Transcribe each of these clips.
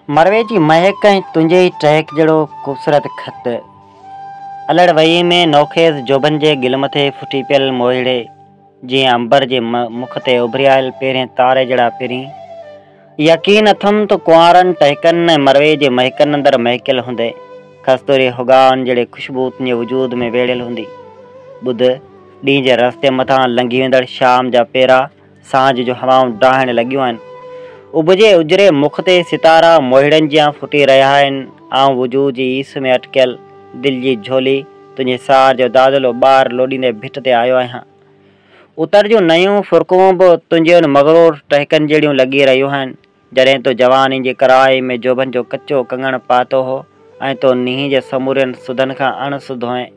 मरवे जी महक तुंहिंजे टहक जहिड़ो ख़ूबसूरत ख़त अलड़ वई में नौखेज़ जोबन जे गिल मथे फुटी पियल मोहिड़े जीअं अंबर जे मुख ते उभरियल पहिरें तारे जहिड़ा पहिरीं यकीन अथमि त कुंवारनि टहकनि मरवे जे महकनि अंदरि महकियल हूंदे कस्तूरी हुगान जहिड़े ख़ुशबू तुंहिंजे वजूद में वेड़ियल हूंदी। ॿुध ॾींहं जे रस्ते मथां लंघी वेंदड़ शाम जा पेरा सांझ जो हवाऊं डाहण लॻियूं आहिनि। उबजे उजरे मुख ते सितारा मोहिड़नि जा फुटी रहिया आहिनि। आउं वजूद जी ईस में अटकियल दिलि जी झोली तुंहिंजे सार जो दादलो ॿार लोॾींदे भिट ते आयो आहियां। उतर जूं नयूं फुरकूं बि तुंहिंजे उन मगरूर टहकनि जहिड़ियूं लॻी रहियूं आहिनि। जॾहिं तो जवानी जे कराए में जोबन जो कचो कंगण पातो हो ऐं तो नींहं जे समूरनि सुधनि खां अणसुधो हुएं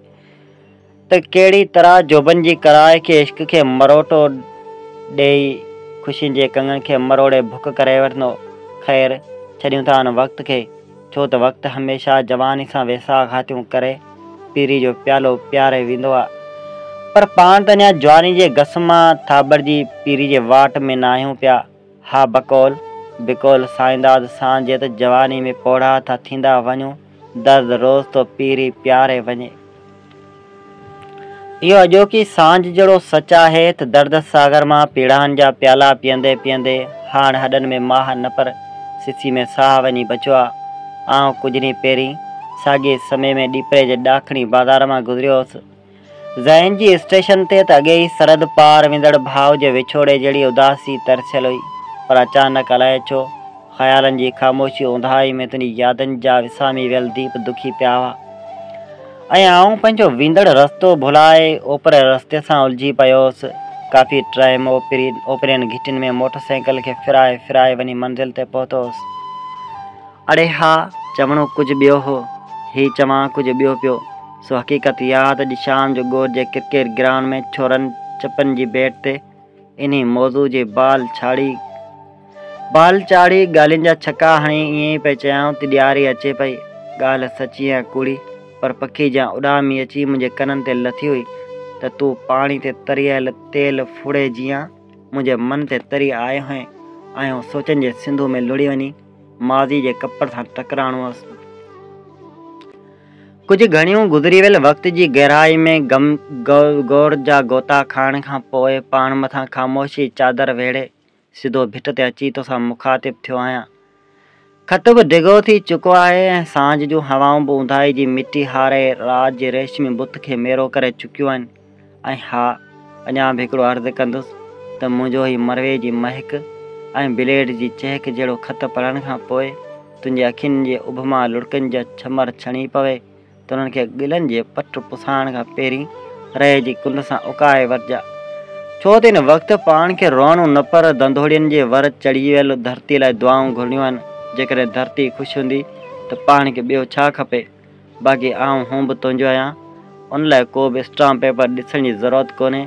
त कहिड़ी तरह जोबन जी कराए खे इश्क खे मरोटो ॾेई ख़ुशियुनि जे कंगण खे मरोड़े भुक करे वठंदो। ख़ैर छॾियूं था हुन वक़्त खे, छो त वक़्तु हमेशह जवानी सां वेसा घातियूं करे पीरी जो प्यालो प्यारे वेंदो आहे। पर पाण त अञा जवानी जे घस मां थाबड़जी पीरी जे वाट में न आहियूं पिया। हा बकौल बिकौल साईंदाद सांझे त जवानी में पोढ़ा था थींदा वञूं, दर्द रोज़ तो पीरी प्यारे वञे। इहो अॼोकी सांझ जहिड़ो सच आहे त दर्द सागर मां पीड़ाहनि जा प्याला पीअंदे पीअंदे हाण हॾनि में माह न पर सिसी में साह वञी बचियो आहे। आउं कुझु ॾींहं पहिरीं साॻिए समय में ॾीपरे जे ॾाखणी बाज़ार मां गुज़रियो हुउसि। ज़हन जी स्टेशन ते त अॻे ई सरहद पार वेंदड़ भाव जे विछोड़े जहिड़ी उदासी तरसियल हुई। पर अचानक अलाए छो ख़्यालनि जी ख़ामोशी ऊंधाई में तुंहिंजी यादनि जा विसामी वियल दीप दुखी पिया हुआ ऐं आउं पंहिंजो वेंदड़ रस्तो भुलाए ओपरे रस्ते सां उलझी पियो हुउसि। काफ़ी टाइम ओपरियनि घिटियुनि में मोटरसाइकिल खे फिराए फिराए वञी मंज़िल ते पहुतो हुउसि। अड़े हा चवणो कुझु ॿियो हो, ही चवां कुझु ॿियो पियो। सो हक़ीक़त यादि अॼु शाम जो ॻोठ जे क्रिकेट ग्राउंड में छोरनि चपनि जी बैट ते इन्ही मौज़ू जे बाल चाढ़ी ॻाल्हियुनि जा छका हणी ईअं ई पई चयां त ॾियारी अचे पई। ॻाल्हि सची ऐं कूड़ी पर पखी जा उॾामी अची मुंहिंजे कननि ते लथी हुई त तूं पाणी ते तरियल तेल फुड़े जीअं मुंहिंजे मन ते तरी आयो हुएं ऐं सोचनि जे सिंधू में लुड़ी वञी माज़ी जे कपड़ सां टकराइणो हुअसि। कुझु घणियूं गुज़री वियल वक़्त जी गहराई में गौर जा गोता खाइण खां पोइ पाण मथां ख़ामोशी चादर वेड़े सिधो भिट ते अची तोसां मुखातिब थियो आहियां। ख़त बि डिघो थी चुको आहे ऐं सांझ जूं हवाऊं बि ऊंधाई जी मिटी हारे राति जे रेशमी बुत खे मेरो करे चुकियूं आहिनि। ऐं हा अञा बि हिकिड़ो अर्ज़ु कंदुसि त मुंहिंजो ही मरवे जी महक ऐं ब्लेड जी चहक जहिड़ो ख़त पढ़ण खां पोइ तुंहिंजे अखियुनि जे उभ मां लुड़कनि जा छमर छणी पवे त उन्हनि खे गिलनि जे पट पुसाइण खां पहिरीं रह जी कुंड सां उकाए वठिजा। छो त हिन वक़्तु पाण खे रोअणो न पर धंधोड़ियुनि जे वर चढ़ी वियल धरती लाइ दुआऊं घुरणियूं आहिनि। जेकॾहिं धरती ख़ुशि हूंदी त पाण खे ॿियो छा खपे। बाक़ी आउं हूं बि तुंहिंजो आहियां, उन लाइ को बि स्टाम्प पेपर ॾिसण जी ज़रूरत कोन्हे।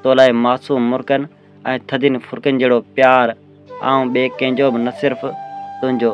तो लाइ मासूम मुर्कनि ऐं थधियुनि फुरकनि जहिड़ो प्यार आउं ॿिए कंहिंजो बि न सिर्फ़ु तुंहिंजो।